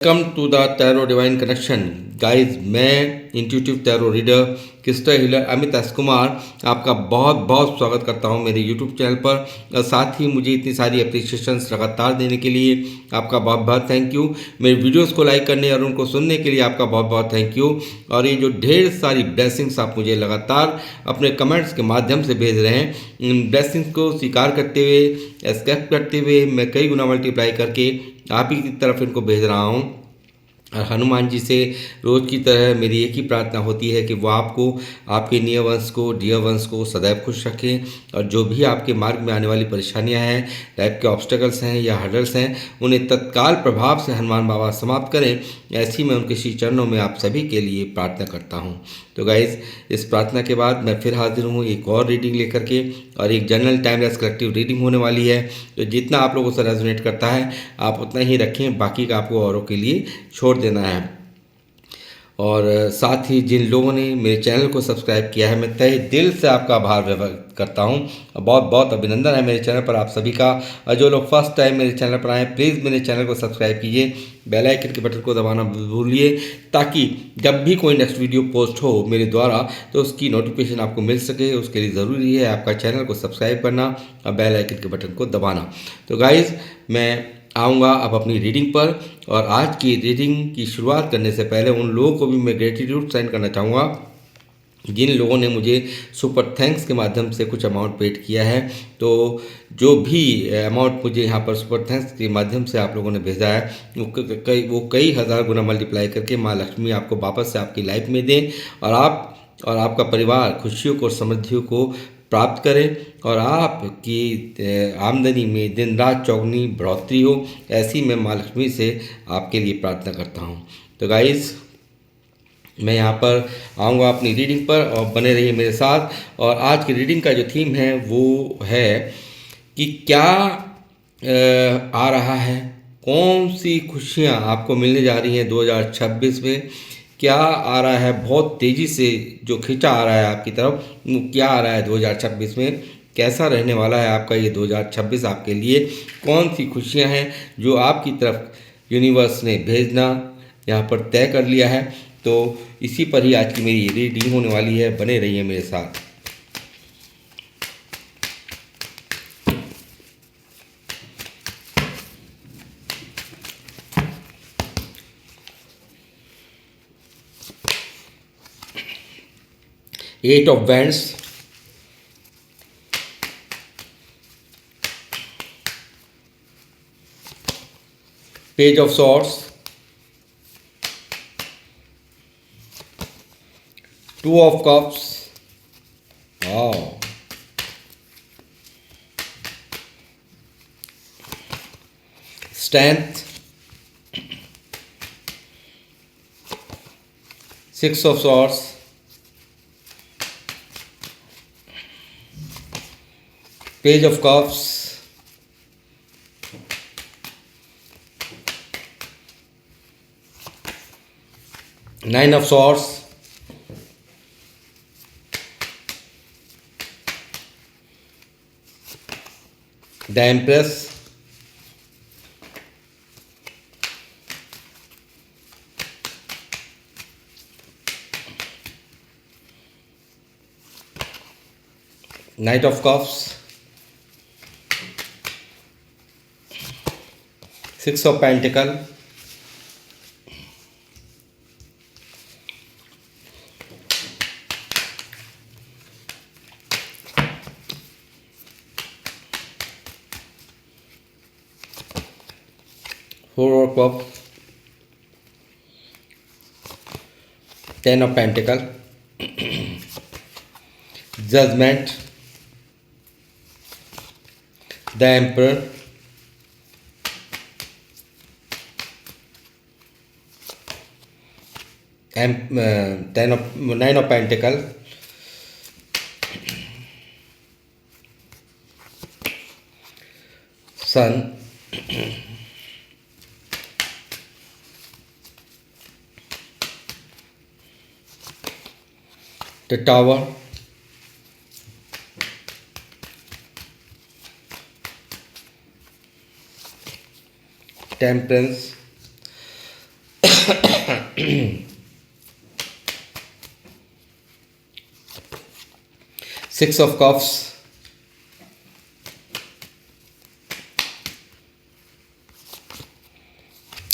Welcome to the tarot divine connection guys. मैं intuitive tarot reader crystal healer Amit S Kumar आपका बहुत बहुत स्वागत करता हूं मेरे यूट्यूब चैनल पर। और साथ ही मुझे इतनी सारी अप्रिशिएशंस लगातार देने के लिए आपका बहुत बहुत थैंक यू। मेरे वीडियोस को लाइक करने और उनको सुनने के लिए आपका बहुत बहुत थैंक यू। और ये जो ढेर सारी ब्लेसिंग्स आप मुझे लगातार अपने कमेंट्स के माध्यम से भेज रहे हैं, इन ब्लेसिंग्स को स्वीकार करते हुए, एक्सेप्ट करते हुए मैं कई गुना मल्टीप्लाई करके आप ही की तरफ इनको भेज रहा हूँ। और हनुमान जी से रोज़ की तरह मेरी एक ही प्रार्थना होती है कि वो आपको, आपके नियर वंश को, डियर वंश को सदैव खुश रखें। और जो भी आपके मार्ग में आने वाली परेशानियां हैं, लाइफ के ऑब्स्टेकल्स हैं या हर्डल्स हैं, उन्हें तत्काल प्रभाव से हनुमान बाबा समाप्त करें। ऐसी मैं उनके श्री चरणों में आप सभी के लिए प्रार्थना करता हूँ। तो गाइज़, इस प्रार्थना के बाद मैं फिर हाजिर हूँ एक और रीडिंग लेकर के, और एक जनरल टाइमलेस कलेक्टिव रीडिंग होने वाली है। तो जितना आप लोगों से रेजोनेट करता है आप उतना ही रखें, बाकी का आपको औरों के लिए छोड़ देना है। और साथ ही जिन लोगों ने मेरे चैनल को सब्सक्राइब किया है, मैं तहे दिल से आपका आभार व्यक्त करता हूं। बहुत बहुत अभिनंदन है मेरे चैनल पर आप सभी का। और जो लोग फर्स्ट टाइम मेरे चैनल पर आए, प्लीज़ मेरे चैनल को सब्सक्राइब कीजिए, बेल आइकन के बटन को दबाना भूलिए, ताकि जब भी कोई नेक्स्ट वीडियो पोस्ट हो मेरे द्वारा तो उसकी नोटिफिकेशन आपको मिल सके। उसके लिए ज़रूरी है आपका चैनल को सब्सक्राइब करना और बेल आइकन के बटन को दबाना। तो गाइज़, मैं आऊँगा अब अपनी रीडिंग पर। और आज की रीडिंग की शुरुआत करने से पहले उन लोगों को भी मैं ग्रेटिट्यूड सेंड करना चाहूँगा जिन लोगों ने मुझे सुपर थैंक्स के माध्यम से कुछ अमाउंट पेड किया है। तो जो भी अमाउंट मुझे यहाँ पर सुपर थैंक्स के माध्यम से आप लोगों ने भेजा है, वो कई हज़ार गुना मल्टीप्लाई करके माँ लक्ष्मी आपको वापस से आपकी लाइफ में दें, और आप और आपका परिवार खुशियों को और समृद्धियों को प्राप्त करें, और आपकी आमदनी में दिन रात चौगुनी बढ़ोतरी हो। ऐसी मैं माँ लक्ष्मी से आपके लिए प्रार्थना करता हूँ। तो गाइज़, मैं यहाँ पर आऊँगा अपनी रीडिंग पर, और बने रहिए मेरे साथ। और आज की रीडिंग का जो थीम है वो है कि क्या आ रहा है, कौन सी खुशियाँ आपको मिलने जा रही हैं 2026 में। क्या आ रहा है बहुत तेज़ी से, जो खींचा आ रहा है आपकी तरफ, वो क्या आ रहा है 2026 में, कैसा रहने वाला है आपका ये 2026 आपके लिए। कौन सी खुशियाँ हैं जो आपकी तरफ यूनिवर्स ने भेजना यहाँ पर तय कर लिया है। तो इसी पर ही आज की मेरी रीडिंग होने वाली है, बने रहिए मेरे साथ। Eight of wands, page of swords, two of cups, strength, six of swords, page of cups, nine of swords, the empress, knight of cups, six of pentacle, four of cup, ten of pentacle, judgement, the emperor, nine of pentacle, sun, the tower, temperance, six of cups,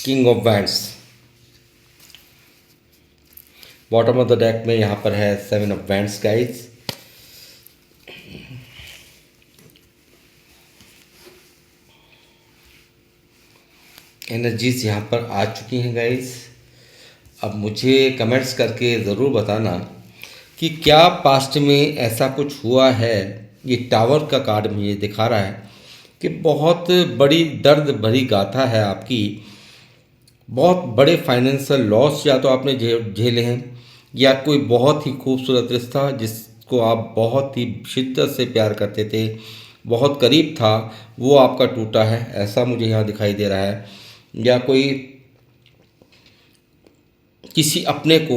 king of wands. Bottom of the deck में यहाँ पर है seven of wands guys. Energies यहाँ पर आ चुकी हैं guys. अब मुझे कमेंट्स करके ज़रूर बताना कि क्या पास्ट में ऐसा कुछ हुआ है। ये टावर का कार्ड मुझे दिखा रहा है कि बहुत बड़ी दर्द भरी गाथा है आपकी। बहुत बड़े फाइनेंशियल लॉस या तो आपने झेले हैं, या कोई बहुत ही खूबसूरत रिश्ता जिसको आप बहुत ही शिद्दत से प्यार करते थे, बहुत करीब था, वो आपका टूटा है, ऐसा मुझे यहाँ दिखाई दे रहा है। या कोई किसी अपने को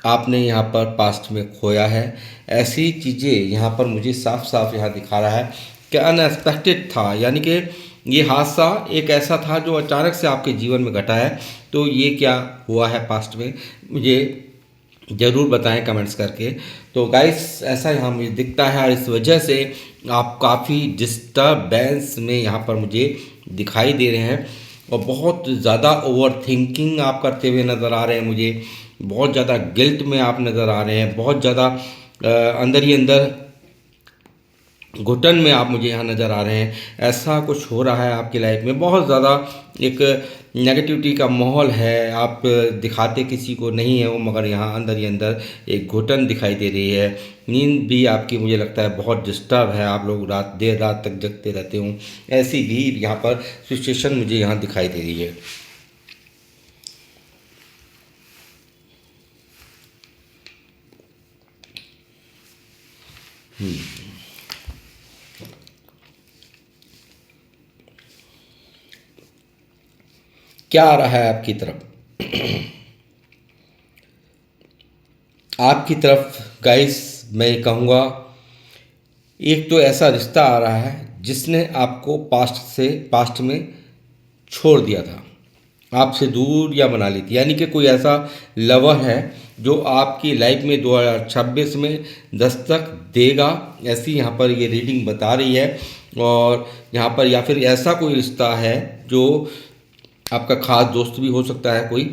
आपने यहाँ पर पास्ट में खोया है, ऐसी चीज़ें यहाँ पर मुझे साफ साफ यहाँ दिखा रहा है कि अनएक्सपेक्टेड था। यानी कि ये हादसा एक ऐसा था जो अचानक से आपके जीवन में घटा है। तो ये क्या हुआ है पास्ट में, मुझे ज़रूर बताएं कमेंट्स करके। तो गाइस ऐसा यहाँ मुझे दिखता है, और इस वजह से आप काफ़ी डिस्टर्बेंस में यहाँ पर मुझे दिखाई दे रहे हैं, और बहुत ज़्यादा ओवर थिंकिंग आप करते हुए नज़र आ रहे हैं मुझे। बहुत ज़्यादा गिल्ट में आप नज़र आ रहे हैं, बहुत ज़्यादा अंदर ही अंदर घुटन में आप मुझे यहाँ नज़र आ रहे हैं। ऐसा कुछ हो रहा है आपकी लाइफ में, बहुत ज़्यादा एक नेगेटिविटी का माहौल है। आप दिखाते किसी को नहीं है वो, मगर यहाँ अंदर ही अंदर एक घुटन दिखाई दे रही है। नींद भी आपकी मुझे लगता है बहुत डिस्टर्ब है, आप लोग देर रात तक जगते रहते हो, ऐसी भी यहाँ पर सिचुएशन मुझे यहाँ दिखाई दे रही है। क्या आ रहा है आपकी तरफ? आपकी तरफ गाइस मैं ये कहूँगा, एक तो ऐसा रिश्ता आ रहा है जिसने आपको पास्ट में छोड़ दिया था, आपसे दूर या बना ली थी। यानी कि कोई ऐसा लवर है जो आपकी लाइफ में 2026 में दस्तक देगा, ऐसी यहाँ पर ये रीडिंग बता रही है। और यहाँ पर या फिर ऐसा कोई रिश्ता है जो आपका खास दोस्त भी हो सकता है, कोई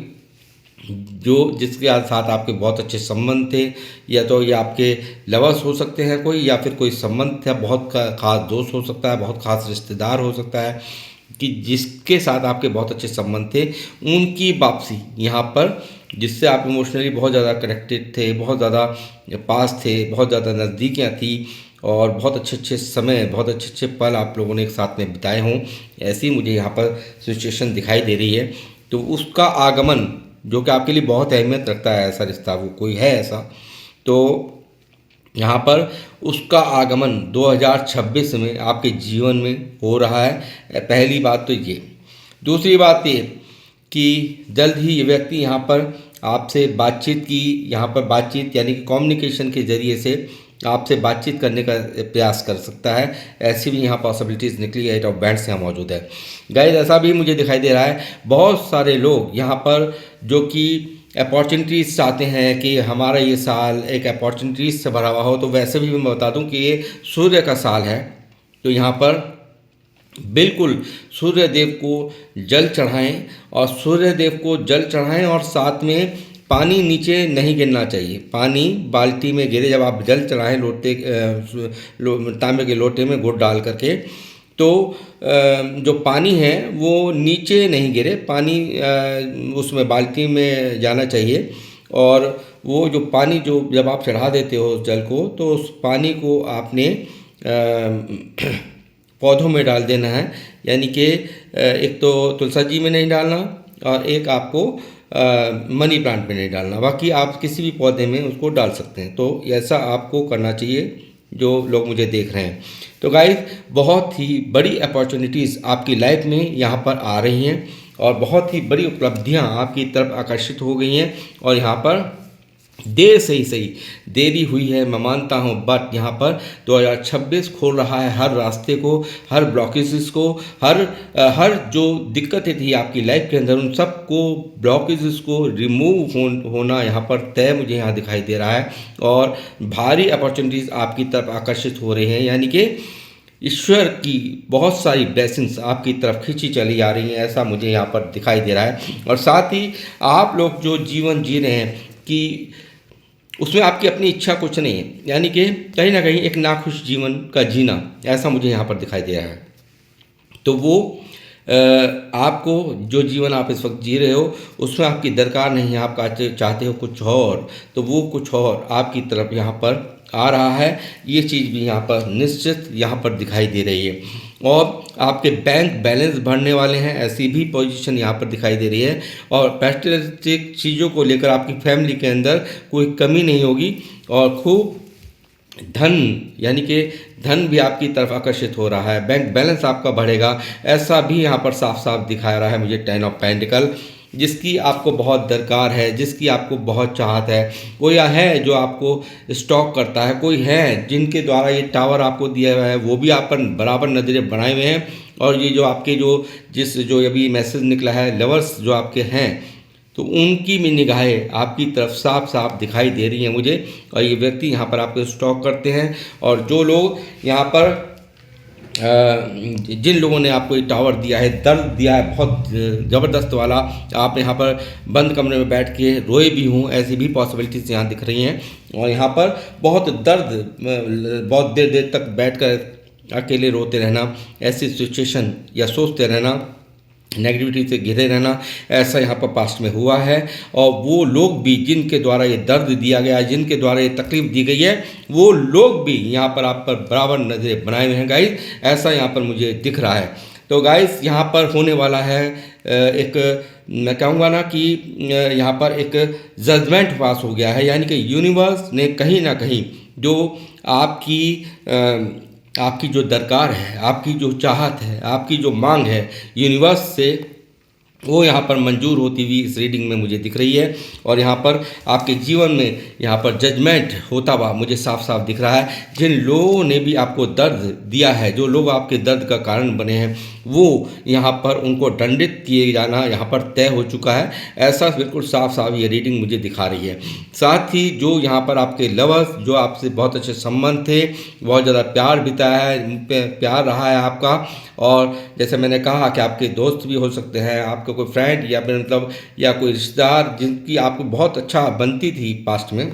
जो जिसके साथ आपके बहुत अच्छे संबंध थे, या तो ये आपके लवर्स हो सकते हैं कोई, या फिर कोई संबंध था, बहुत खास दोस्त हो सकता है, बहुत खास रिश्तेदार हो सकता है कि जिसके साथ आपके बहुत अच्छे संबंध थे, उनकी वापसी यहाँ पर, जिससे आप इमोशनली बहुत ज़्यादा कनेक्टेड थे, बहुत ज़्यादा पास थे, बहुत ज़्यादा नज़दीकियाँ थी, और बहुत अच्छे अच्छे समय, बहुत अच्छे अच्छे पल आप लोगों ने एक साथ में बिताए हों, ऐसी मुझे यहाँ पर सिचुएशन दिखाई दे रही है। तो उसका आगमन जो कि आपके लिए बहुत अहमियत रखता है, ऐसा रिश्ता वो कोई है ऐसा, तो यहाँ पर उसका आगमन 2026 में आपके जीवन में हो रहा है। पहली बात तो ये। दूसरी बात ये कि जल्द ही ये व्यक्ति यहाँ पर आपसे बातचीत की, यहाँ पर बातचीत यानी कि कम्युनिकेशन के ज़रिए से आपसे बातचीत करने का प्रयास कर सकता है। ऐसी भी यहाँ पॉसिबिलिटीज़ निकली है। 8 ऑफ बैंड्स यहाँ मौजूद है गाइस। ऐसा भी मुझे दिखाई दे रहा है, बहुत सारे लोग यहाँ पर जो कि अपॉर्चुनिटीज़ चाहते हैं कि हमारा ये साल एक अपॉर्चुनिटीज़ से भरा हुआ हो। तो वैसे भी मैं बता दूं कि ये सूर्य का साल है, तो यहाँ पर बिल्कुल सूर्य देव को जल चढ़ाएं, और सूर्य देव को जल चढ़ाएं, और साथ में पानी नीचे नहीं गिरना चाहिए। पानी बाल्टी में गिरे जब आप जल चढ़ाएं, तांबे के लोटे में गुड़ डाल करके, तो जो पानी है वो नीचे नहीं गिरे, पानी उसमें बाल्टी में जाना चाहिए। और वो जो पानी जो जब आप चढ़ा देते हो उस जल को, तो उस पानी को आपने पौधों में डाल देना है। यानी कि एक तो तुलसी जी में नहीं डालना, और एक आपको मनी प्लांट में नहीं डालना, बाकी आप किसी भी पौधे में उसको डाल सकते हैं। तो ऐसा आपको करना चाहिए जो लोग मुझे देख रहे हैं। तो गाइस बहुत ही बड़ी अपॉर्चुनिटीज़ आपकी लाइफ में यहाँ पर आ रही हैं, और बहुत ही बड़ी उपलब्धियाँ आपकी तरफ आकर्षित हो गई हैं, और यहाँ पर देर से ही सही, देरी हुई है मैं मानता हूँ, बट यहाँ पर 2026 खोल रहा है हर रास्ते को, हर ब्लॉकेजेस को, हर जो दिक्कतें थी आपकी लाइफ के अंदर, उन सब को ब्लॉकेजेस को रिमूव होना यहाँ पर तय मुझे यहाँ दिखाई दे रहा है। और भारी अपॉर्चुनिटीज़ आपकी तरफ आकर्षित हो रही हैं, यानी कि ईश्वर की बहुत सारी ब्लेसिंग्स आपकी तरफ खींची चली आ रही हैं, ऐसा मुझे यहाँ पर दिखाई दे रहा है। और साथ ही आप लोग जो जीवन जी रहे हैं कि उसमें आपकी अपनी इच्छा कुछ नहीं है, यानी कि कहीं ना कहीं एक नाखुश जीवन का जीना, ऐसा मुझे यहाँ पर दिखाई दे रहा है। तो वो आपको जो जीवन आप इस वक्त जी रहे हो उसमें आपकी दरकार नहीं है, आप चाहते हो कुछ और, तो वो कुछ और आपकी तरफ यहाँ पर आ रहा है। ये चीज़ भी यहाँ पर निश्चित यहाँ पर दिखाई दे रही है। और आपके बैंक बैलेंस बढ़ने वाले हैं, ऐसी भी पोजीशन यहाँ पर दिखाई दे रही है। और पैस्ट्रिस्टिक चीज़ों को लेकर आपकी फैमिली के अंदर कोई कमी नहीं होगी, और खूब धन, यानी कि धन भी आपकी तरफ आकर्षित हो रहा है, बैंक बैलेंस आपका बढ़ेगा, ऐसा भी यहाँ पर साफ साफ दिखा रहा है मुझे 10 ऑफ पेंटिकल, जिसकी आपको बहुत दरकार है, जिसकी आपको बहुत चाहत है। कोई है जो आपको स्टॉक करता है, कोई है जिनके द्वारा ये टावर आपको दिया हुआ है, वो भी आप पर बराबर नज़रे बनाए हुए हैं। और ये जो आपके जो अभी मैसेज निकला है, लवर्स जो आपके हैं, तो उनकी भी निगाहें आपकी तरफ साफ साफ दिखाई दे रही हैं मुझे। और ये व्यक्ति यहाँ पर आपको स्टॉक करते हैं, और जो लोग यहाँ पर जिन लोगों ने आपको ये टावर दिया है, दर्द दिया है बहुत ज़बरदस्त वाला, आप यहाँ पर बंद कमरे में बैठ के रोए भी हों, ऐसी भी पॉसिबिलिटीज़ यहाँ दिख रही हैं। और यहाँ पर बहुत दर्द, बहुत देर देर तक बैठकर अकेले रोते रहना, ऐसी सिचुएशन या सोचते रहना, नेगेटिविटी से घिरे रहना, ऐसा यहाँ पर पास्ट में हुआ है। और वो लोग भी जिनके द्वारा ये दर्द दिया गया है, जिनके द्वारा ये तकलीफ दी गई है, वो लोग भी यहाँ पर आप पर बराबर नज़रें बनाए हुए हैं गाइस, ऐसा यहाँ पर मुझे दिख रहा है। तो गाइस यहाँ पर होने वाला है एक, मैं कहूँगा ना कि यहाँ पर एक जजमेंट पास हो गया है, यानी कि यूनिवर्स ने कहीं ना कहीं जो आपकी जो दरकार है, आपकी जो चाहत है, आपकी जो मांग है यूनिवर्स से, वो यहाँ पर मंजूर होती हुई इस रीडिंग में मुझे दिख रही है। और यहाँ पर आपके जीवन में यहाँ पर जजमेंट होता हुआ मुझे साफ साफ दिख रहा है। जिन लोगों ने भी आपको दर्द दिया है, जो लोग आपके दर्द का कारण बने हैं, वो यहाँ पर उनको दंडित किए जाना यहाँ पर तय हो चुका है, ऐसा बिल्कुल साफ साफ ये रीडिंग मुझे दिखा रही है। साथ ही जो यहाँ पर आपके लवर्स, जो आपसे बहुत अच्छे संबंध थे, बहुत ज़्यादा प्यार बिताया है, प्यार रहा है आपका, और जैसे मैंने कहा कि आपके दोस्त भी हो सकते हैं, आपका कोई फ्रेंड या फिर मतलब या कोई रिश्तेदार जिनकी आपको बहुत अच्छा बनती थी पास्ट में,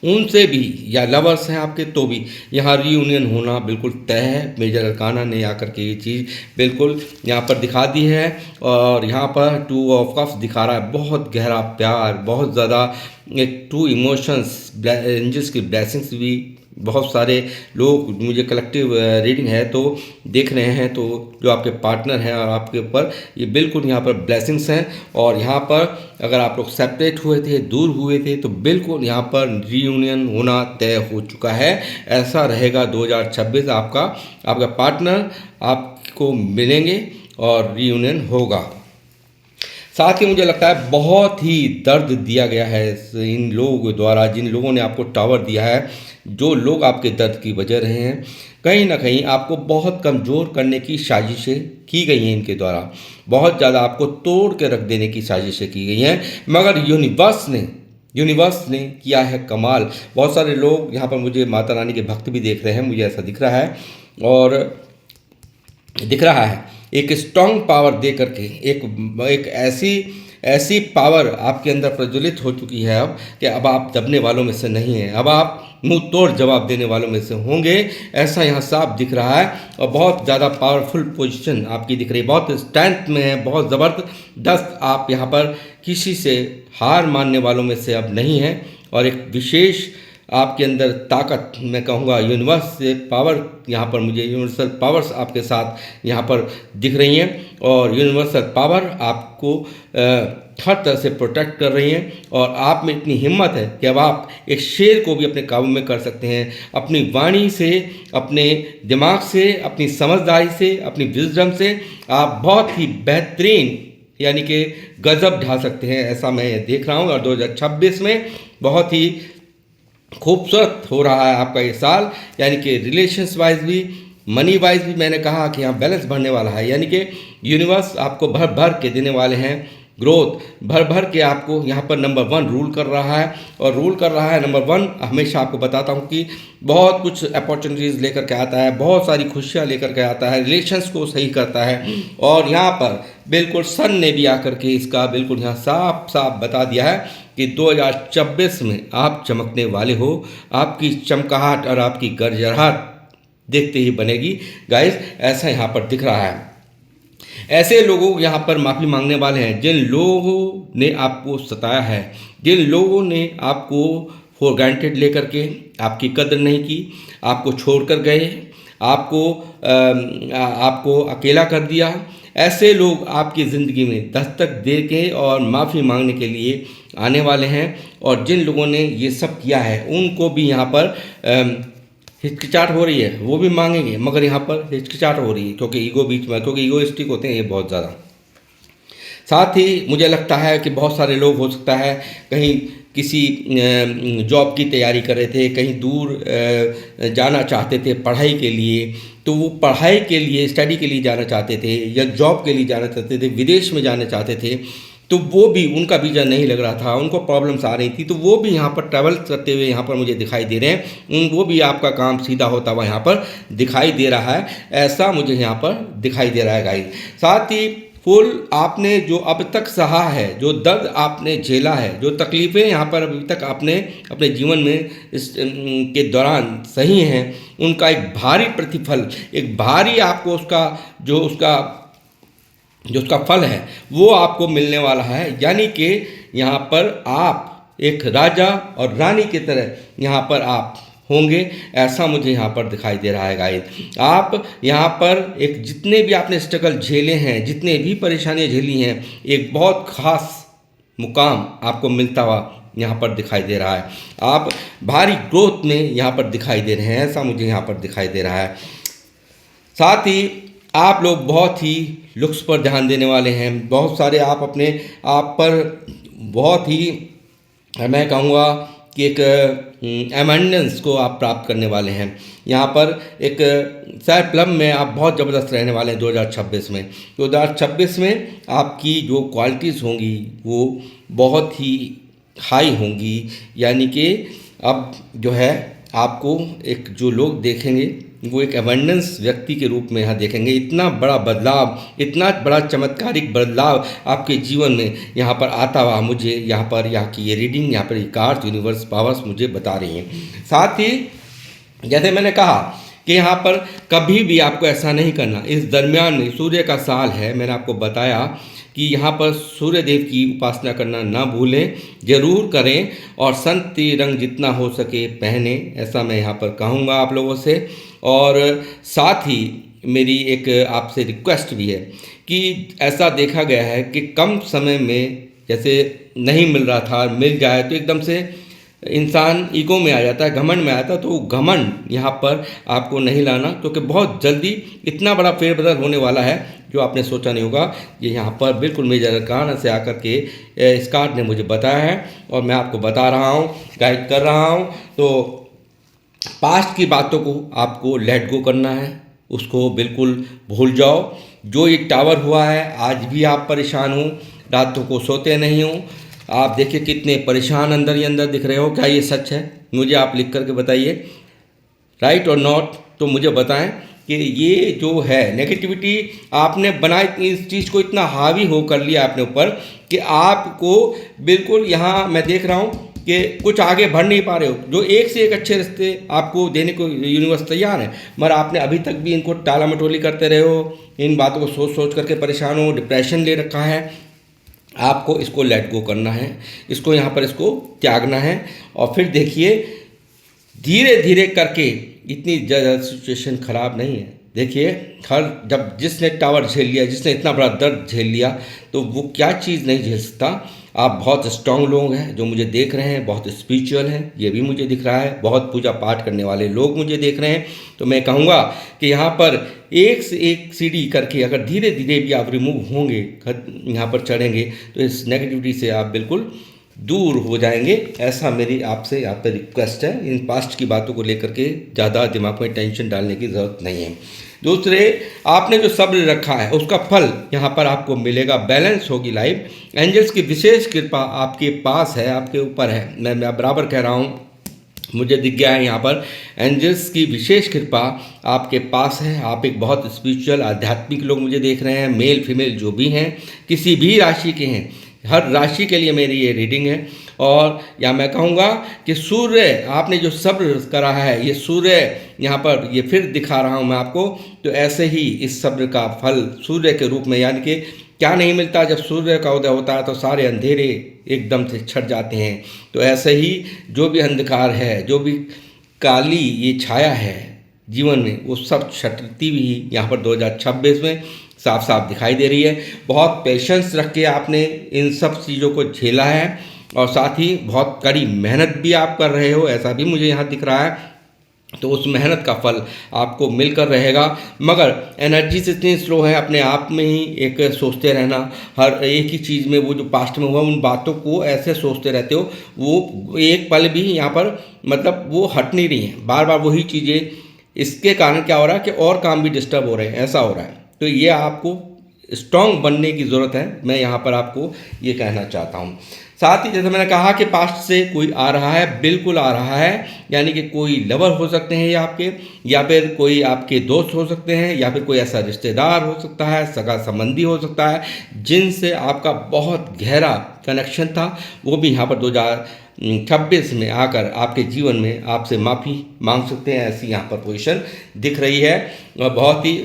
उनसे भी, या लवर्स हैं आपके तो भी यहाँ रीयूनियन होना बिल्कुल तय है। मेजर अरकाना ने आकर के ये चीज़ बिल्कुल यहाँ पर दिखा दी है। और यहाँ पर 2 ऑफ कप्स दिखा रहा है, बहुत गहरा प्यार, बहुत ज़्यादा एक ट्रू इमोशंस, एंजल्स की ब्लेसिंग्स भी, बहुत सारे लोग मुझे कलेक्टिव रीडिंग है तो देख रहे हैं, तो जो आपके पार्टनर हैं और आपके ऊपर ये बिल्कुल यहाँ पर ब्लेसिंग्स हैं। और यहाँ पर अगर आप लोग सेपरेट हुए थे, दूर हुए थे, तो बिल्कुल यहाँ पर रीयूनियन होना तय हो चुका है। ऐसा रहेगा 2026, आपका पार्टनर आपको मिलेंगे और रीयूनियन होगा। साथ ही मुझे लगता है बहुत ही दर्द दिया गया है इन लोगों द्वारा, जिन लोगों ने आपको टावर दिया है, जो लोग आपके दर्द की वजह रहे हैं, कहीं ना कहीं आपको बहुत कमज़ोर करने की साजिशें की गई हैं इनके द्वारा, बहुत ज़्यादा आपको तोड़ के रख देने की साजिशें की गई हैं। मगर यूनिवर्स ने किया है कमाल। बहुत सारे लोग यहाँ पर मुझे माता रानी के भक्त भी देख रहे हैं, मुझे ऐसा दिख रहा है। और दिख रहा है एक स्ट्रॉन्ग पावर दे करके, एक ऐसी पावर आपके अंदर प्रज्वलित हो चुकी है अब, कि अब आप दबने वालों में से नहीं हैं, अब आप मुंह तोड़ जवाब देने वालों में से होंगे, ऐसा यहाँ साफ दिख रहा है। और बहुत ज़्यादा पावरफुल पोजीशन आपकी दिख रही है, बहुत स्ट्रेंथ में है, बहुत ज़बरदस्त। आप यहाँ पर किसी से हार मानने वालों में से अब नहीं हैं, और एक विशेष आपके अंदर ताकत, मैं कहूँगा यूनिवर्स से पावर, यहाँ पर मुझे यूनिवर्सल पावर्स आपके साथ यहाँ पर दिख रही हैं। और यूनिवर्सल पावर आपको हर तरह से प्रोटेक्ट कर रही हैं। और आप में इतनी हिम्मत है कि अब आप एक शेर को भी अपने काबू में कर सकते हैं, अपनी वाणी से, अपने दिमाग से, अपनी समझदारी से, अपनी विजडम से आप बहुत ही बेहतरीन, यानी कि गजब ढा सकते हैं, ऐसा मैं देख रहा हूँ। और 2026 में बहुत ही खूबसूरत हो रहा है आपका ये साल, यानी कि रिलेशंस वाइज भी, मनी वाइज भी। मैंने कहा कि यहाँ बैलेंस बढ़ने वाला है, यानी कि यूनिवर्स आपको भर भर के देने वाले हैं ग्रोथ, भर भर के आपको यहाँ पर नंबर 1 रूल कर रहा है। और रूल कर रहा है नंबर 1, हमेशा आपको बताता हूँ कि बहुत कुछ अपॉर्चुनिटीज़ लेकर के आता है, बहुत सारी खुशियाँ लेकर के आता है, रिलेशंस को सही करता है। और यहाँ पर बिल्कुल सन ने भी आकर के इसका बिल्कुल यहाँ साफ साफ बता दिया है कि 2026 में आप चमकने वाले हो। आपकी चमकाहट और आपकी गरजराहट देखते ही बनेगी गाइस, ऐसा यहाँ पर दिख रहा है। ऐसे लोगों को यहाँ पर माफ़ी मांगने वाले हैं जिन लोगों ने आपको सताया है, जिन लोगों ने आपको फॉर ग्रांटेड लेकर के आपकी कदर नहीं की, आपको छोड़कर गए, आपको अकेला कर दिया। ऐसे लोग आपकी ज़िंदगी में दस्तक दे के और माफ़ी मांगने के लिए आने वाले हैं। और जिन लोगों ने ये सब किया है उनको भी यहाँ पर हिचकिचाहट हो रही है, वो भी मांगेंगे, मगर यहाँ पर हिचकिचाहट हो रही है क्योंकि ईगो बीच में, क्योंकि ईगोइस्टिक होते हैं ये बहुत ज़्यादा। साथ ही मुझे लगता है कि बहुत सारे लोग हो सकता है कहीं किसी जॉब की तैयारी कर रहे थे, कहीं दूर जाना चाहते थे पढ़ाई के लिए, तो वो पढ़ाई के लिए, स्टडी के लिए जाना चाहते थे या जॉब के लिए जाना चाहते थे, विदेश में जाना चाहते थे, तो वो भी उनका वीज़ा नहीं लग रहा था, उनको प्रॉब्लम्स आ रही थी, तो वो भी यहाँ पर ट्रैवल करते हुए यहाँ पर मुझे दिखाई दे रहे हैं। वो भी आपका काम सीधा होता हुआ यहाँ पर दिखाई दे रहा है, ऐसा मुझे यहाँ पर दिखाई दे रहा है गाइस। साथ ही फुल आपने जो अब तक सहा है, जो दर्द आपने झेला है, जो तकलीफ़ें यहाँ पर अभी तक आपने अपने जीवन में इस के दौरान सही हैं, उनका एक भारी प्रतिफल, एक भारी आपको उसका फल है वो आपको मिलने वाला है। यानी कि यहाँ पर आप एक राजा और रानी की तरह यहाँ पर आप होंगे, ऐसा मुझे यहाँ पर दिखाई दे रहा है गाइस। आप यहाँ पर एक जितने भी आपने स्ट्रगल झेले हैं, जितने भी परेशानियाँ झेली हैं, एक बहुत ख़ास मुकाम आपको मिलता हुआ यहाँ पर दिखाई दे रहा है। आप भारी ग्रोथ में यहाँ पर दिखाई दे रहे हैं, ऐसा मुझे यहाँ पर दिखाई दे रहा है। साथ ही आप लोग बहुत ही लुक्स पर ध्यान देने वाले हैं, बहुत सारे आप अपने आप पर बहुत ही, मैं कहूँगा कि एक एमेंडेंस को आप प्राप्त करने वाले हैं। यहाँ पर एक सेल्फ लव में आप बहुत ज़बरदस्त रहने वाले हैं 2026 में। 2026 में आपकी जो क्वालिटीज़ होंगी वो बहुत ही हाई होंगी, यानी कि अब जो है आपको एक जो लोग देखेंगे वो एक एबंडेंस व्यक्ति के रूप में यहाँ देखेंगे। इतना बड़ा बदलाव, इतना बड़ा चमत्कारिक बदलाव आपके जीवन में यहाँ पर आता हुआ मुझे यहाँ की ये रीडिंग, यहाँ पर ये कार्ड्स, यूनिवर्स पावर्स मुझे बता रही हैं। साथ ही जैसे मैंने कहा कि यहाँ पर कभी भी आपको ऐसा नहीं करना। इस दरमियान में सूर्य का साल है, मैंने आपको बताया कि यहाँ पर सूर्य देव की उपासना करना ना भूलें, ज़रूर करें, और संती रंग जितना हो सके पहने, ऐसा मैं यहाँ पर कहूँगा आप लोगों से। और साथ ही मेरी एक आपसे रिक्वेस्ट भी है कि ऐसा देखा गया है कि कम समय में जैसे नहीं मिल रहा था, मिल जाए तो एकदम से इंसान ईगो में आ जाता है, घमंड में आता है। तो घमंड यहाँ पर आपको नहीं लाना, क्योंकि बहुत जल्दी इतना बड़ा फेरबदल होने वाला है जो आपने सोचा नहीं होगा। ये यहाँ पर बिल्कुल मेजर अरकान से आकर के इस कार्ड ने मुझे बताया है और मैं आपको बता रहा हूँ, गाइड कर रहा हूँ। तो पास्ट की बातों को आपको लेट गो करना है, उसको बिल्कुल भूल जाओ। जो ये टावर हुआ है, आज भी आप परेशान हो, रातों को सोते नहीं हो, आप देखिए कितने परेशान अंदर ही अंदर दिख रहे हो। क्या ये सच है? मुझे आप लिख करके बताइए, राइट और नॉट। तो मुझे बताएं कि ये जो है नेगेटिविटी आपने बनाई, इस चीज़ को इतना हावी हो कर लिया अपने ऊपर कि आपको बिल्कुल यहाँ मैं देख रहा हूँ कि कुछ आगे बढ़ नहीं पा रहे हो। जो एक से एक अच्छे रास्ते आपको देने को यूनिवर्स तैयार है, मगर आपने अभी तक भी इनको टाला मटोली करते रहे हो, इन बातों को सोच सोच करके परेशान हो, डिप्रेशन ले रखा है। आपको इसको लेट गो करना है, इसको यहाँ पर इसको त्यागना है। और फिर देखिए धीरे धीरे करके, इतनी ज़्यादा सिचुएशन ख़राब नहीं है। देखिए जब जिसने टावर झेल लिया, जिसने इतना बड़ा दर्द झेल लिया, तो वो क्या चीज़ नहीं झेल सकता। आप बहुत स्ट्रॉन्ग लोग हैं जो मुझे देख रहे हैं, बहुत स्पिरिचुअल हैं, ये भी मुझे दिख रहा है, बहुत पूजा पाठ करने वाले लोग मुझे देख रहे हैं। तो मैं कहूँगा कि यहाँ पर एक से एक सीढ़ी करके अगर धीरे धीरे भी आप रिमूव होंगे, यहाँ पर चढ़ेंगे, तो इस नेगेटिविटी से आप बिल्कुल दूर हो जाएंगे। ऐसा मेरी आपसे यहाँ पर रिक्वेस्ट है। इन पास्ट की बातों को लेकर के ज़्यादा दिमाग में टेंशन डालने की ज़रूरत नहीं है। दूसरे, आपने जो सब्र रखा है उसका फल यहाँ पर आपको मिलेगा, बैलेंस होगी लाइफ। एंजल्स की विशेष कृपा आपके पास है, आपके ऊपर है। मैं बराबर कह रहा हूँ, मुझे दिख गया है यहाँ पर एंजल्स की विशेष कृपा आपके पास है। आप एक बहुत स्पिरिचुअल आध्यात्मिक लोग मुझे देख रहे हैं, मेल फीमेल जो भी हैं, किसी भी राशि के हैं, हर राशि के लिए मेरी ये रीडिंग है। और या मैं कहूँगा कि सूर्य, आपने जो सब्र करा है, ये सूर्य यहाँ पर ये फिर दिखा रहा हूँ मैं आपको, तो ऐसे ही इस सब्र का फल सूर्य के रूप में, यानी कि क्या नहीं मिलता, जब सूर्य का उदय होता है तो सारे अंधेरे एकदम से छट जाते हैं। तो ऐसे ही जो भी अंधकार है, जो भी काली ये छाया है जीवन में, वो सब छटती हुई यहाँ पर 2026 में साफ साफ दिखाई दे रही है। बहुत पेशेंस रख के आपने इन सब चीज़ों को झेला है और साथ ही बहुत कड़ी मेहनत भी आप कर रहे हो, ऐसा भी मुझे यहाँ दिख रहा है। तो उस मेहनत का फल आपको मिलकर रहेगा। मगर एनर्जी से इतनी स्लो है, अपने आप में ही एक सोचते रहना, हर एक ही चीज़ में वो जो पास्ट में हुआ उन बातों को ऐसे सोचते रहते हो, वो एक पल भी यहाँ पर मतलब वो हट नहीं रही हैं, बार बार वही चीज़ें। इसके कारण क्या हो रहा है कि और काम भी डिस्टर्ब हो रहे हैं, ऐसा हो रहा है। तो ये आपको स्ट्रॉन्ग बनने की ज़रूरत है, मैं यहाँ पर आपको ये कहना चाहता हूँ। साथ ही जैसे मैंने कहा कि पास्ट से कोई आ रहा है, बिल्कुल आ रहा है, यानी कि कोई लवर हो सकते हैं ये आपके, या फिर कोई आपके दोस्त हो सकते हैं, या फिर कोई ऐसा रिश्तेदार हो सकता है, सगा संबंधी हो सकता है, जिनसे आपका बहुत गहरा कनेक्शन था। वो भी यहाँ पर 2026 में आकर आपके जीवन में आपसे माफ़ी मांग सकते हैं, ऐसी यहाँ पर पोजीशन दिख रही है। और बहुत ही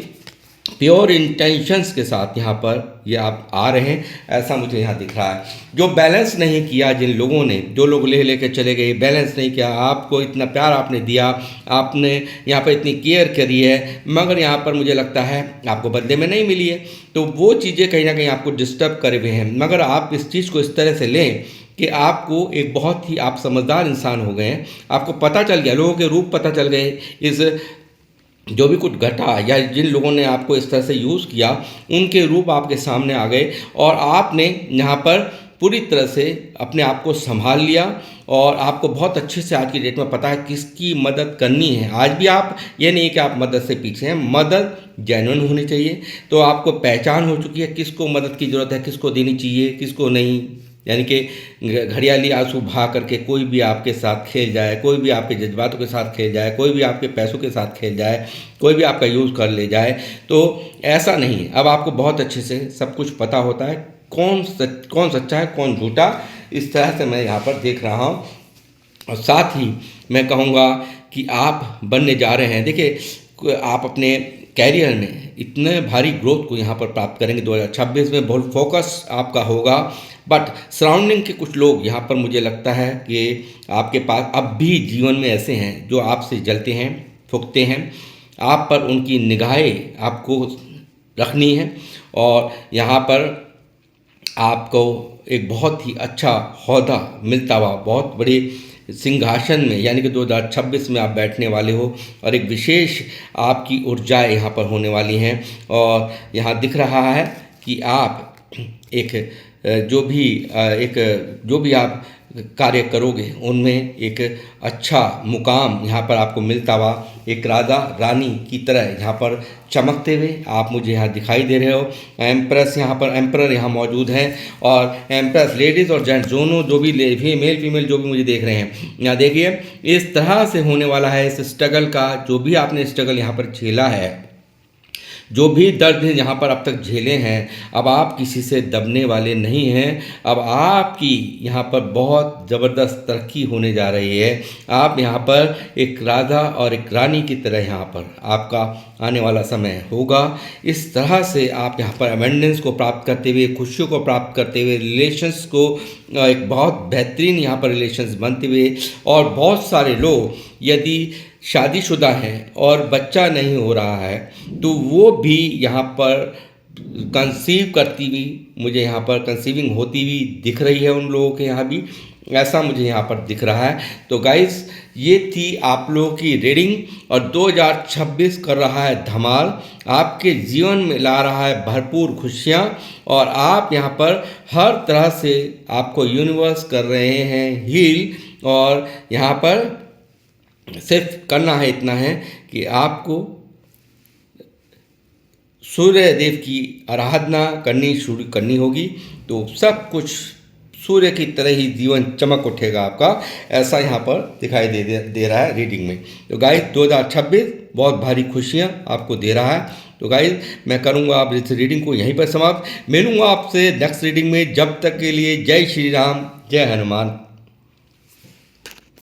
प्योर इंटेंशंस के साथ यहाँ पर ये आप आ रहे हैं, ऐसा मुझे यहाँ दिख रहा है। जो बैलेंस नहीं किया, जिन लोगों ने, जो लोग लेके चले गए, बैलेंस नहीं किया, आपको इतना प्यार आपने दिया, आपने यहाँ पर इतनी केयर करी है, मगर यहाँ पर मुझे लगता है आपको बदले में नहीं मिली है। तो वो चीज़ें कहीं ना कहीं आपको डिस्टर्ब करे हुए हैं। मगर आप इस चीज़ को इस तरह से लें कि आपको एक बहुत ही आप समझदार इंसान हो गए हैं, आपको पता चल गया, लोगों के रूप पता चल गए, इस जो भी कुछ घटा या जिन लोगों ने आपको इस तरह से यूज़ किया उनके रूप आपके सामने आ गए, और आपने यहाँ पर पूरी तरह से अपने आप को संभाल लिया। और आपको बहुत अच्छे से आज की डेट में पता है किसकी मदद करनी है। आज भी आप, ये नहीं कि आप मदद से पीछे हैं, मदद जेन्युइन होनी चाहिए। तो आपको पहचान हो चुकी है किसको मदद की ज़रूरत है, किसको देनी चाहिए, किसको नहीं। यानी कि घड़ियाली आंसू बहा करके कोई भी आपके साथ खेल जाए, कोई भी आपके जज्बातों के साथ खेल जाए, कोई भी आपके पैसों के साथ खेल जाए, कोई भी आपका यूज़ कर ले जाए, तो ऐसा नहीं है। अब आपको बहुत अच्छे से सब कुछ पता होता है, कौन सच्चा है, कौन झूठा। इस तरह से मैं यहाँ पर देख रहा हूँ। और साथ ही मैं कहूँगा कि आप बनने जा रहे हैं, देखिए आप अपने कैरियर में इतने भारी ग्रोथ को यहाँ पर प्राप्त करेंगे 2026 में। बहुत फोकस आपका होगा, बट सराउंडिंग के कुछ लोग यहाँ पर मुझे लगता है कि आपके पास अब भी जीवन में ऐसे हैं जो आपसे जलते हैं, फूकते हैं। आप पर उनकी निगाहें आपको रखनी है, और यहाँ पर आपको एक बहुत ही अच्छा ओहदा मिलता हुआ, बहुत बड़े सिंहासन में, यानी कि 2026 में आप बैठने वाले हो, और एक विशेष आपकी ऊर्जाएं यहाँ पर होने वाली हैं। और यहाँ दिख रहा है कि आप एक जो भी आप कार्य करोगे उनमें एक अच्छा मुकाम यहाँ पर आपको मिलता हुआ, एक राजा रानी की तरह यहाँ पर चमकते हुए आप मुझे यहाँ दिखाई दे रहे हो। एम्प्रेस यहाँ पर, एम्परर यहाँ मौजूद हैं, और एम्प्रेस लेडीज़ और जेंट्स दोनों, जो भी मेल फीमेल जो भी मुझे देख रहे हैं, यहाँ देखिए इस तरह से होने वाला है। इस स्ट्रगल का, जो भी आपने स्ट्रगल यहाँ पर झेला है, जो भी दर्द यहाँ पर अब तक झेले हैं, अब आप किसी से दबने वाले नहीं हैं। अब आपकी यहाँ पर बहुत ज़बरदस्त तरक्की होने जा रही है। आप यहाँ पर एक राजा और एक रानी की तरह यहाँ पर आपका आने वाला समय होगा। इस तरह से आप यहाँ पर अबेंडेंस को प्राप्त करते हुए, खुशियों को प्राप्त करते हुए, रिलेशंस को एक बहुत बेहतरीन यहाँ पर रिलेशंस बनते हुए, और बहुत सारे लोग यदि शादीशुदा हैं और बच्चा नहीं हो रहा है तो वो भी यहाँ पर कंसीव करती हुई, मुझे यहाँ पर कंसीविंग होती हुई दिख रही है उन लोगों के यहाँ भी। ऐसा मुझे यहाँ पर दिख रहा है। तो गाइस ये थी आप लोगों की रीडिंग और 2026 कर रहा है धमाल, आपके जीवन में ला रहा है भरपूर खुशियाँ और आप यहाँ पर हर तरह से आपको यूनिवर्स कर रहे हैं हील। और यहाँ पर सिर्फ करना है इतना है कि आपको सूर्य देव की आराधना करनी शुरू करनी होगी, तो सब कुछ सूर्य की तरह ही जीवन चमक उठेगा आपका, ऐसा यहाँ पर दिखाई दे रहा है रीडिंग में। तो गाइस 2026 बहुत भारी खुशियाँ आपको दे रहा है। तो गाइस मैं करूँगा आप इस रीडिंग को यहीं पर समाप्त, मिलूँगा आपसे नेक्स्ट रीडिंग में। जब तक के लिए जय श्री राम, जय हनुमान।